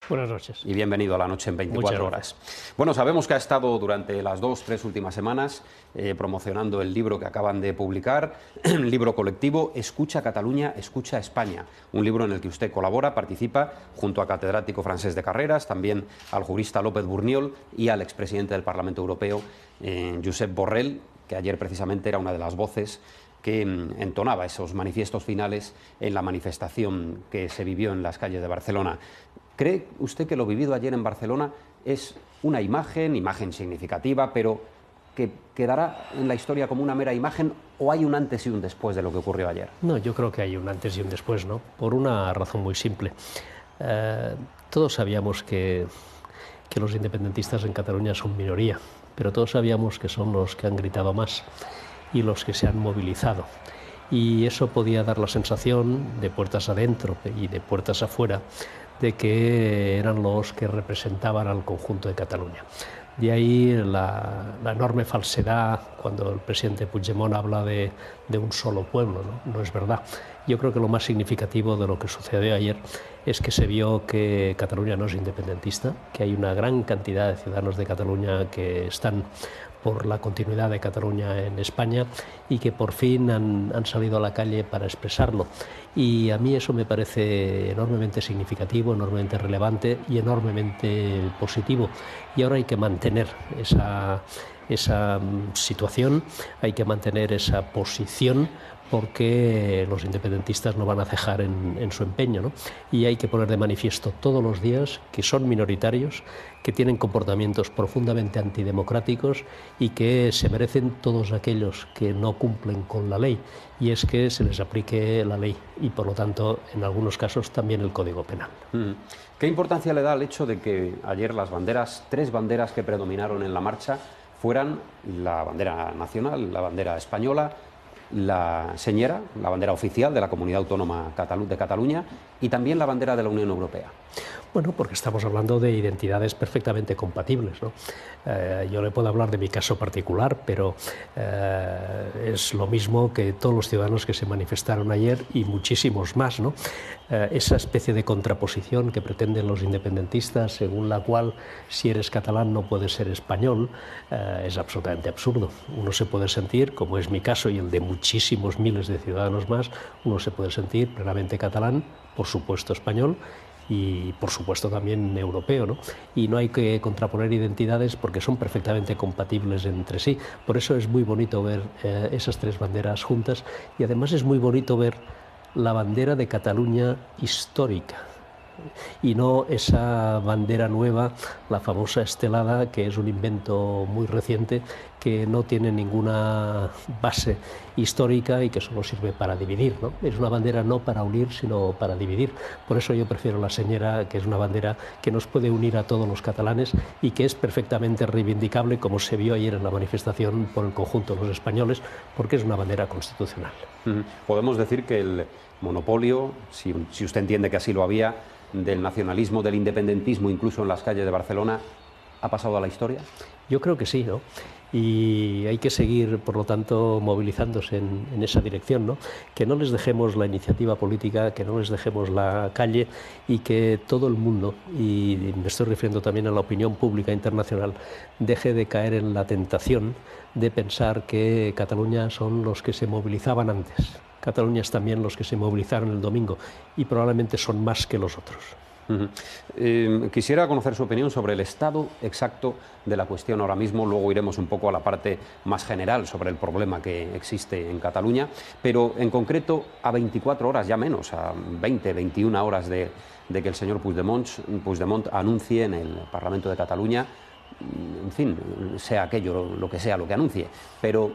Buenas noches. Y bienvenido a La Noche en 24 horas. Bueno, sabemos que ha estado durante las 2-3 últimas semanas promocionando el libro que acaban de publicar, el libro colectivo Escucha Cataluña, Escucha España, un libro en el que usted colabora, participa junto a catedrático francés de carreras, también al jurista López Burniol y al expresidente del Parlamento Europeo, Josep Borrell, que ayer precisamente era una de las voces que entonaba esos manifiestos finales en la manifestación que se vivió en las calles de Barcelona. ¿Cree usted que lo vivido ayer en Barcelona es una imagen significativa, pero que quedará en la historia como una mera imagen, o hay un antes y un después de lo que ocurrió ayer? No, yo creo que hay un antes y un después, ¿no? Por una razón muy simple. Todos sabíamos que los independentistas en Cataluña son minoría, pero todos sabíamos que son los que han gritado más y los que se han movilizado. Y eso podía dar la sensación, de puertas adentro y de puertas afuera, de que eran los que representaban al conjunto de Cataluña. De ahí la enorme falsedad cuando el presidente Puigdemont habla de un solo pueblo, ¿no? No es verdad. Yo creo que lo más significativo de lo que sucedió ayer es que se vio que Cataluña no es independentista, que hay una gran cantidad de ciudadanos de Cataluña que están por la continuidad de Cataluña en España y que por fin han salido a la calle para expresarlo. Y a mí eso me parece enormemente significativo, enormemente relevante y enormemente positivo. Y ahora hay que mantener esa situación, hay que mantener esa posición, porque los independentistas no van a cejar en su empeño, ¿no? Y hay que poner de manifiesto todos los días que son minoritarios, que tienen comportamientos profundamente antidemocráticos y que se merecen todos aquellos que no cumplen con la ley, y es que se les aplique la ley y, por lo tanto, en algunos casos también el Código Penal. ¿Qué importancia le da al hecho de que ayer las banderas, 3 banderas que predominaron en la marcha, fueran la bandera nacional, la bandera española, la señera, la bandera oficial de la Comunidad Autónoma de Cataluña, y también la bandera de la Unión Europea? Bueno, porque estamos hablando de identidades perfectamente compatibles, ¿no? Yo le puedo hablar de mi caso particular, pero es lo mismo que todos los ciudadanos que se manifestaron ayer y muchísimos más, ¿no? Esa especie de contraposición que pretenden los independentistas, según la cual si eres catalán no puedes ser español, es absolutamente absurdo. Uno se puede sentir, como es mi caso y el de muchísimos miles de ciudadanos más, uno se puede sentir plenamente catalán, por supuesto español, y por supuesto también europeo, ¿no? Y no hay que contraponer identidades porque son perfectamente compatibles entre sí. Por eso es muy bonito ver esas 3 banderas juntas, y además es muy bonito ver la bandera de Cataluña histórica y no esa bandera nueva, la famosa estelada, que es un invento muy reciente, que no tiene ninguna base histórica y que solo sirve para dividir, ¿no? Es una bandera no para unir, sino para dividir. Por eso yo prefiero la señera, que es una bandera que nos puede unir a todos los catalanes y que es perfectamente reivindicable, como se vio ayer en la manifestación por el conjunto de los españoles, porque es una bandera constitucional. Podemos decir que el monopolio, si usted entiende que así lo había, del nacionalismo, del independentismo, incluso en las calles de Barcelona, ¿ha pasado a la historia? Yo creo que sí, ¿no? Y hay que seguir, por lo tanto, movilizándose en esa dirección, ¿no? Que no les dejemos la iniciativa política, que no les dejemos la calle, y que todo el mundo, y me estoy refiriendo también a la opinión pública internacional, deje de caer en la tentación de pensar que Cataluña son los que se movilizaban antes. Cataluña es también los que se movilizaron el domingo, y probablemente son más que los otros. Quisiera conocer su opinión sobre el estado exacto de la cuestión ahora mismo. Luego iremos un poco a la parte más general sobre el problema que existe en Cataluña, pero en concreto a 24 horas, ya menos, a 20, 21 horas de que el señor Puigdemont anuncie en el Parlamento de Cataluña, en fin, sea aquello lo que anuncie, pero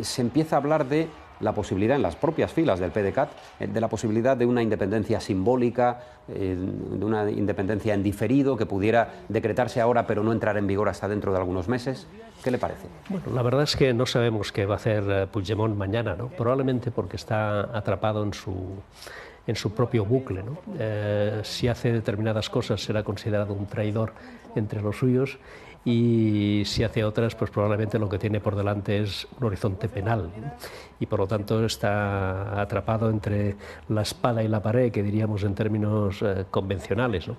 se empieza a hablar de la posibilidad en las propias filas del PDeCAT de la posibilidad de una independencia simbólica, de una independencia en diferido que pudiera decretarse ahora pero no entrar en vigor hasta dentro de algunos meses. ¿Qué le parece? Bueno, la verdad es que no sabemos qué va a hacer Puigdemont mañana, ¿no? Probablemente porque está atrapado en su propio bucle, ¿no? Si hace determinadas cosas será considerado un traidor entre los suyos, y si hace otras, pues probablemente lo que tiene por delante es un horizonte penal, ¿no? Y por lo tanto está atrapado entre la espada y la pared, que diríamos en términos convencionales, ¿no?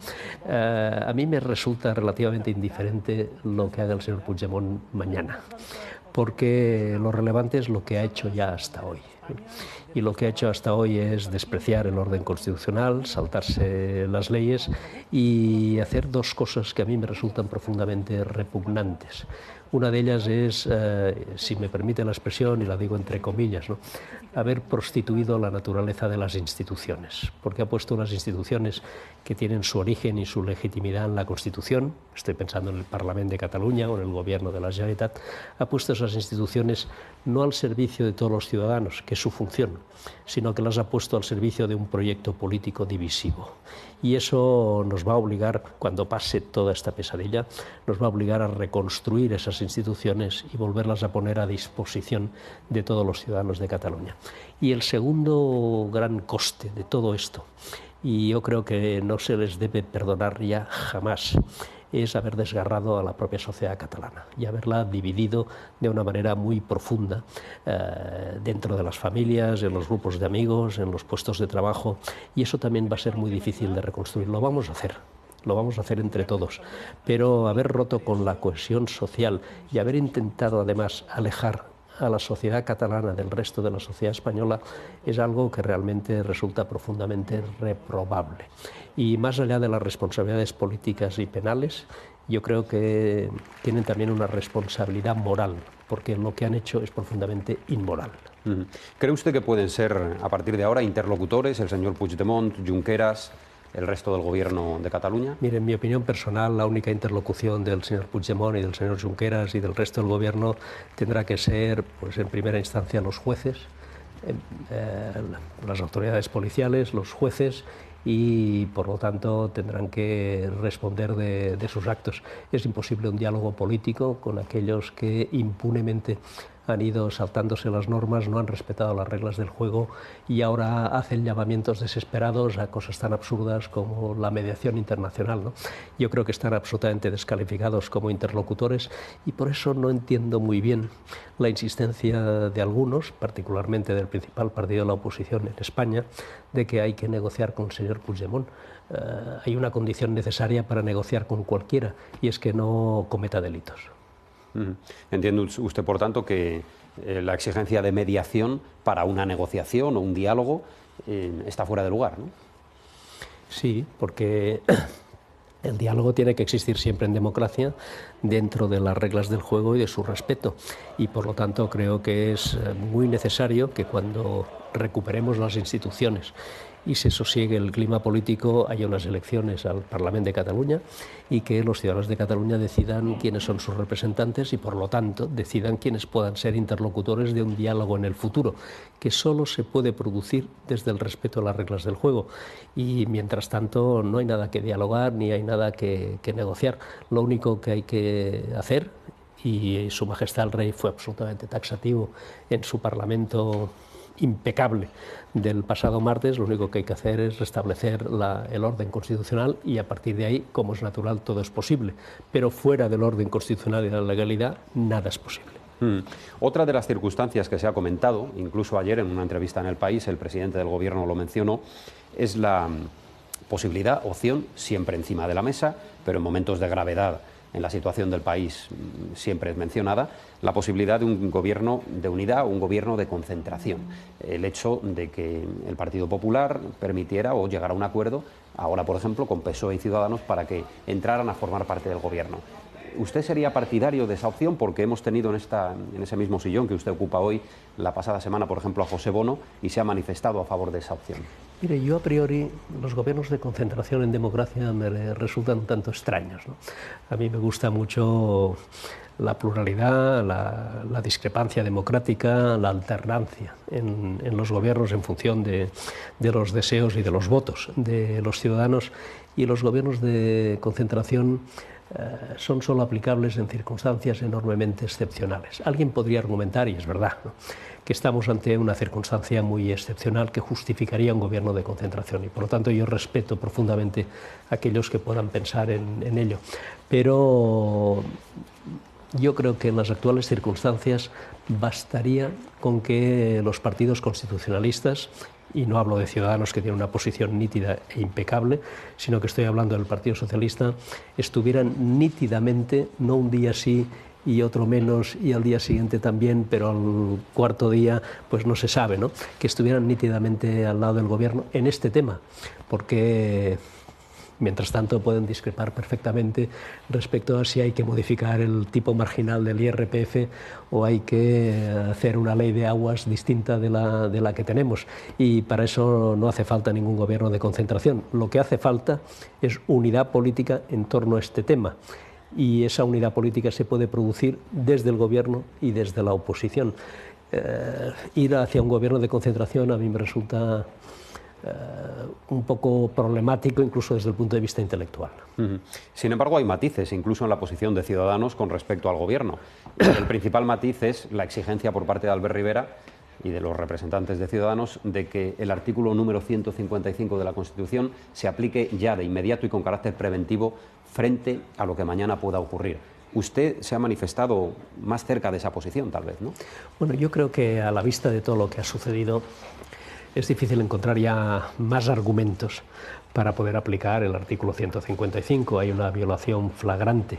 A mí me resulta relativamente indiferente lo que haga el señor Puigdemont mañana, porque lo relevante es lo que ha hecho ya hasta hoy. Y lo que ha hecho hasta hoy es despreciar el orden constitucional, saltarse las leyes y hacer dos cosas que a mí me resultan profundamente repugnantes. Una de ellas es, si me permite la expresión, y la digo entre comillas, ¿no?, haber prostituido la naturaleza de las instituciones, porque ha puesto unas instituciones que tienen su origen y su legitimidad en la Constitución. Estoy pensando en el Parlament de Cataluña o en el Gobierno de la Generalitat. Ha puesto esas instituciones no al servicio de todos los ciudadanos, que es su función, sino que las ha puesto al servicio de un proyecto político divisivo. Y eso nos va a obligar, cuando pase toda esta pesadilla, nos va a obligar a reconstruir esas instituciones y volverlas a poner a disposición de todos los ciudadanos de Cataluña. Y el segundo gran coste de todo esto, y yo creo que no se les debe perdonar ya jamás, es haber desgarrado a la propia sociedad catalana y haberla dividido de una manera muy profunda dentro de las familias, en los grupos de amigos, en los puestos de trabajo, y eso también va a ser muy difícil de reconstruir. Lo vamos a hacer entre todos, pero haber roto con la cohesión social y haber intentado además alejar a la sociedad catalana del resto de la sociedad española es algo que realmente resulta profundamente reprobable. Y más allá de las responsabilidades políticas y penales, yo creo que tienen también una responsabilidad moral, porque lo que han hecho es profundamente inmoral. ¿Cree usted que pueden ser, a partir de ahora, interlocutores el señor Puigdemont, Junqueras, el resto del gobierno de Cataluña? Mire, en mi opinión personal, la única interlocución del señor Puigdemont y del señor Junqueras y del resto del gobierno tendrá que ser, pues, en primera instancia, los jueces, las autoridades policiales, los jueces, y por lo tanto tendrán que responder de sus actos. Es imposible un diálogo político con aquellos que impunemente han ido saltándose las normas, no han respetado las reglas del juego y ahora hacen llamamientos desesperados a cosas tan absurdas como la mediación internacional, ¿no? Yo creo que están absolutamente descalificados como interlocutores y por eso no entiendo muy bien la insistencia de algunos, particularmente del principal partido de la oposición en España, de que hay que negociar con el señor Puigdemont. Hay una condición necesaria para negociar con cualquiera y es que no cometa delitos. Entiende usted, por tanto, que la exigencia de mediación para una negociación o un diálogo está fuera de lugar, ¿no? Sí, porque el diálogo tiene que existir siempre en democracia dentro de las reglas del juego y de su respeto. Y por lo tanto creo que es muy necesario que cuando recuperemos las instituciones y se sosiegue el clima político, haya unas elecciones al Parlament de Cataluña y que los ciudadanos de Cataluña decidan quiénes son sus representantes y por lo tanto decidan quiénes puedan ser interlocutores de un diálogo en el futuro, que solo se puede producir desde el respeto a las reglas del juego. Y mientras tanto no hay nada que dialogar ni hay nada que negociar. Lo único que hay que hacer, y Su Majestad el Rey fue absolutamente taxativo en su Parlamento impecable del pasado martes, lo único que hay que hacer es restablecer el orden constitucional y a partir de ahí, como es natural, todo es posible. Pero fuera del orden constitucional y de la legalidad, nada es posible. Otra de las circunstancias que se ha comentado, incluso ayer en una entrevista en El País, el presidente del gobierno lo mencionó, es la posibilidad, opción, siempre encima de la mesa, pero en momentos de gravedad en la situación del país siempre es mencionada, la posibilidad de un gobierno de unidad o un gobierno de concentración. El hecho de que el Partido Popular permitiera o llegara a un acuerdo, ahora por ejemplo con PSOE y Ciudadanos, para que entraran a formar parte del gobierno. ¿Usted sería partidario de esa opción? Porque hemos tenido en ese mismo sillón que usted ocupa hoy, la pasada semana, por ejemplo, a José Bono, y se ha manifestado a favor de esa opción. Mire, yo a priori los gobiernos de concentración en democracia me resultan un tanto extraños, ¿no? A mí me gusta mucho la pluralidad, la discrepancia democrática, la alternancia en los gobiernos en función de los deseos y de los votos de los ciudadanos, y los gobiernos de concentración son solo aplicables en circunstancias enormemente excepcionales. Alguien podría argumentar, y es verdad, ¿no?, que estamos ante una circunstancia muy excepcional que justificaría un gobierno de concentración y por lo tanto yo respeto profundamente a aquellos que puedan pensar en ello. Pero yo creo que en las actuales circunstancias bastaría con que los partidos constitucionalistas, y no hablo de Ciudadanos, que tiene una posición nítida e impecable, sino que estoy hablando del Partido Socialista, estuvieran nítidamente, no un día sí y otro menos y al día siguiente también, pero al cuarto día pues no se sabe, ¿no? Que estuvieran nítidamente al lado del gobierno en este tema, porque mientras tanto pueden discrepar perfectamente respecto a si hay que modificar el tipo marginal del IRPF o hay que hacer una ley de aguas distinta de la que tenemos. Y para eso no hace falta ningún gobierno de concentración. Lo que hace falta es unidad política en torno a este tema. Y esa unidad política se puede producir desde el gobierno y desde la oposición. Ir hacia un gobierno de concentración a mí me resulta un poco problemático, incluso desde el punto de vista intelectual. Sin embargo, hay matices, incluso en la posición de Ciudadanos con respecto al gobierno. El principal matiz es la exigencia por parte de Albert Rivera y de los representantes de Ciudadanos de que el artículo número 155 de la Constitución se aplique ya de inmediato y con carácter preventivo frente a lo que mañana pueda ocurrir. Usted se ha manifestado más cerca de esa posición, tal vez, ¿no? Bueno, yo creo que a la vista de todo lo que ha sucedido es difícil encontrar ya más argumentos para poder aplicar el artículo 155. Hay una violación flagrante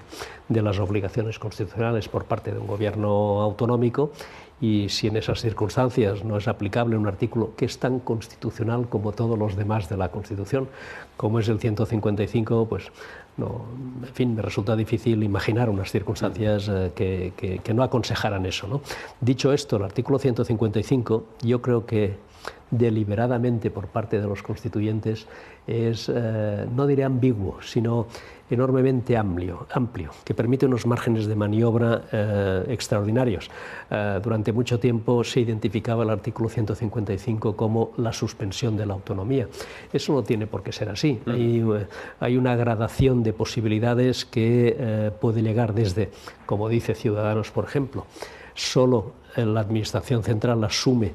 de las obligaciones constitucionales por parte de un gobierno autonómico y si en esas circunstancias no es aplicable un artículo que es tan constitucional como todos los demás de la Constitución, como es el 155, pues no, en fin, me resulta difícil imaginar unas circunstancias que no aconsejaran eso, ¿no? Dicho esto, el artículo 155 yo creo que deliberadamente por parte de los constituyentes es, no diré ambiguo, sino enormemente amplio, que permite unos márgenes de maniobra extraordinarios. Durante mucho tiempo se identificaba el artículo 155 como la suspensión de la autonomía. Eso no tiene por qué ser así. Hay una gradación de posibilidades que puede llegar desde, como dice Ciudadanos, por ejemplo, solo la Administración Central asume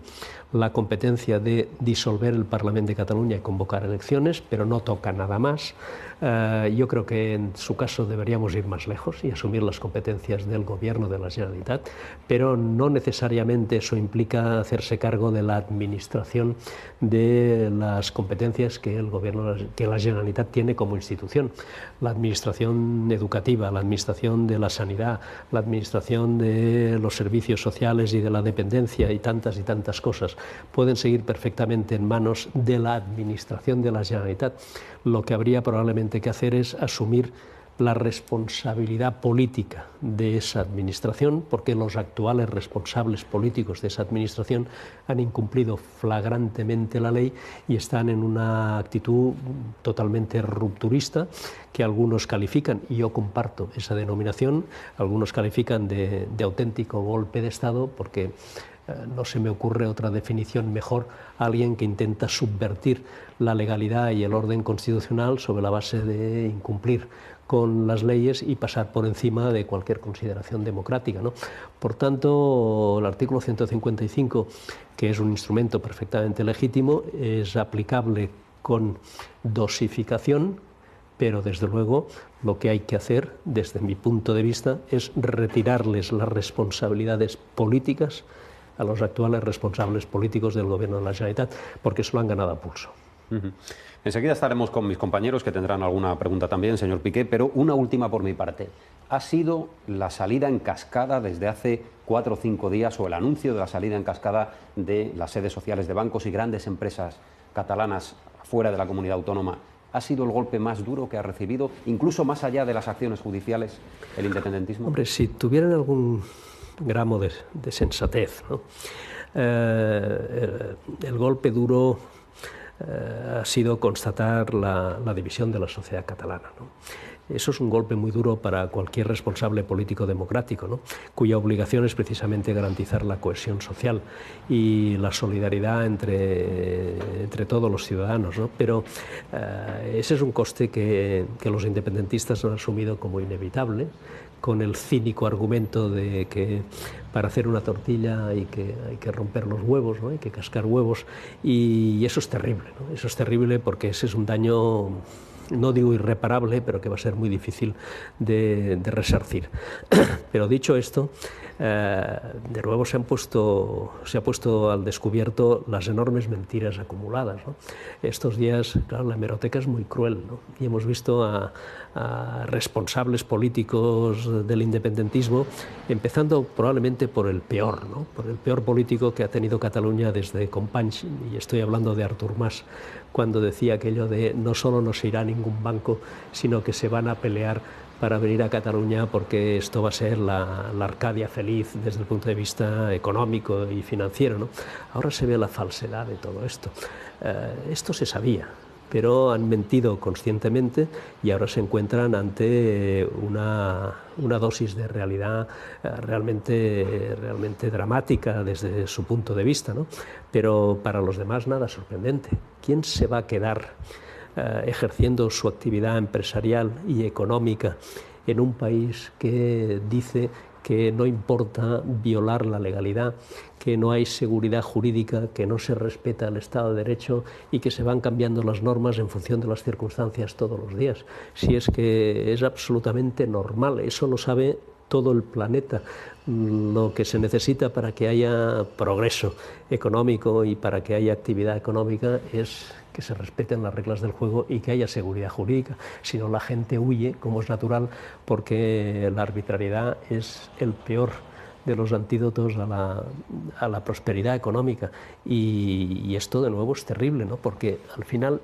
la competencia de disolver el Parlamento de Cataluña y convocar elecciones, pero no toca nada más. Yo creo que en su caso deberíamos ir más lejos y asumir las competencias del Gobierno de la Generalitat, pero no necesariamente eso implica hacerse cargo de la administración de las competencias que el Gobierno, que la Generalitat tiene como institución. La administración educativa, la administración de la sanidad, la administración de los servicios sociales y de la dependencia y tantas cosas pueden seguir perfectamente en manos de la administración de la Generalitat. Lo que habría probablemente que hacer es asumir la responsabilidad política de esa administración, porque los actuales responsables políticos de esa administración han incumplido flagrantemente la ley y están en una actitud totalmente rupturista que algunos califican, y yo comparto esa denominación, algunos califican de auténtico golpe de Estado, porque no se me ocurre otra definición mejor, alguien que intenta subvertir la legalidad y el orden constitucional sobre la base de incumplir con las leyes y pasar por encima de cualquier consideración democrática, ¿no? Por tanto, el artículo 155, que es un instrumento perfectamente legítimo, es aplicable con dosificación, pero desde luego lo que hay que hacer, desde mi punto de vista, es retirarles las responsabilidades políticas a los actuales responsables políticos del Gobierno de la Generalitat, porque se lo han ganado a pulso. Enseguida estaremos con mis compañeros que tendrán alguna pregunta también, señor Piqué, pero una última por mi parte. ¿Ha sido la salida en cascada desde hace 4 o 5 días o el anuncio de la salida en cascada de las sedes sociales de bancos y grandes empresas catalanas fuera de la comunidad autónoma? ¿Ha sido el golpe más duro que ha recibido, incluso más allá de las acciones judiciales, el independentismo? Hombre, si tuvieran algún gramo de sensatez, ¿no? El golpe duro ha sido constatar la división de la sociedad catalana, ¿no? Eso es un golpe muy duro para cualquier responsable político democrático, ¿no?, cuya obligación es precisamente garantizar la cohesión social y la solidaridad entre todos los ciudadanos, ¿no? Pero ese es un coste que los independentistas han asumido como inevitable, con el cínico argumento de que para hacer una tortilla hay que romper los huevos, ¿no?, hay que cascar huevos, y eso es terrible, ¿no? Eso es terrible porque ese es un daño, no digo irreparable, pero que va a ser muy difícil de resarcir. Pero dicho esto, de nuevo se ha puesto al descubierto las enormes mentiras acumuladas, ¿no? Estos días, claro, la hemeroteca es muy cruel, ¿no? Y hemos visto a responsables políticos del independentismo, empezando probablemente por el peor, ¿no?, por el peor político que ha tenido Cataluña desde Companys, y estoy hablando de Artur Mas, cuando decía aquello de no solo no se irá a ningún banco, sino que se van a pelear para venir a Cataluña porque esto va a ser la Arcadia feliz desde el punto de vista económico y financiero, ¿no? Ahora se ve la falsedad de todo esto. Esto se sabía, pero han mentido conscientemente y ahora se encuentran ante una dosis de realidad realmente dramática desde su punto de vista, ¿no? Pero para los demás nada sorprendente. ¿Quién se va a quedar ejerciendo su actividad empresarial y económica en un país que dice que no importa violar la legalidad, que no hay seguridad jurídica, que no se respeta el Estado de Derecho y que se van cambiando las normas en función de las circunstancias todos los días? Si es que es absolutamente normal, eso lo sabe todo el planeta. Lo que se necesita para que haya progreso económico y para que haya actividad económica es que se respeten las reglas del juego y que haya seguridad jurídica. Si no, la gente huye, como es natural, porque la arbitrariedad es el peor de los antídotos a la prosperidad económica. Y esto, de nuevo, es terrible, ¿no?, porque al final,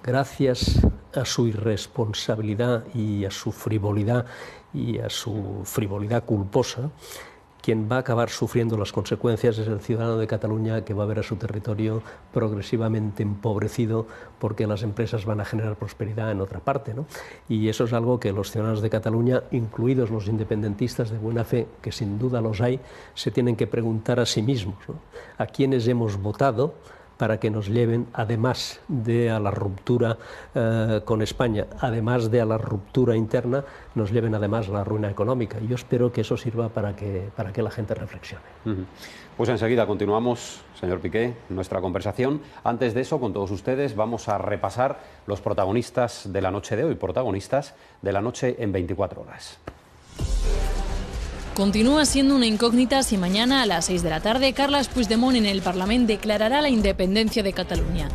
gracias a su irresponsabilidad y a su frivolidad culposa, quien va a acabar sufriendo las consecuencias es el ciudadano de Cataluña, que va a ver a su territorio progresivamente empobrecido porque las empresas van a generar prosperidad en otra parte, ¿no? Y eso es algo que los ciudadanos de Cataluña, incluidos los independentistas de buena fe, que sin duda los hay, se tienen que preguntar a sí mismos, ¿no?, a quiénes hemos votado para que nos lleven, además de a la ruptura con España, además de a la ruptura interna, nos lleven además a la ruina económica. Y yo espero que eso sirva para que la gente reflexione. Pues enseguida continuamos, señor Piqué, nuestra conversación. Antes de eso, con todos ustedes, vamos a repasar los protagonistas de la noche de hoy, protagonistas de la noche en 24 horas. Continúa siendo una incógnita si mañana a las 6 de la tarde Carles Puigdemont en el Parlament declarará la independencia de Cataluña.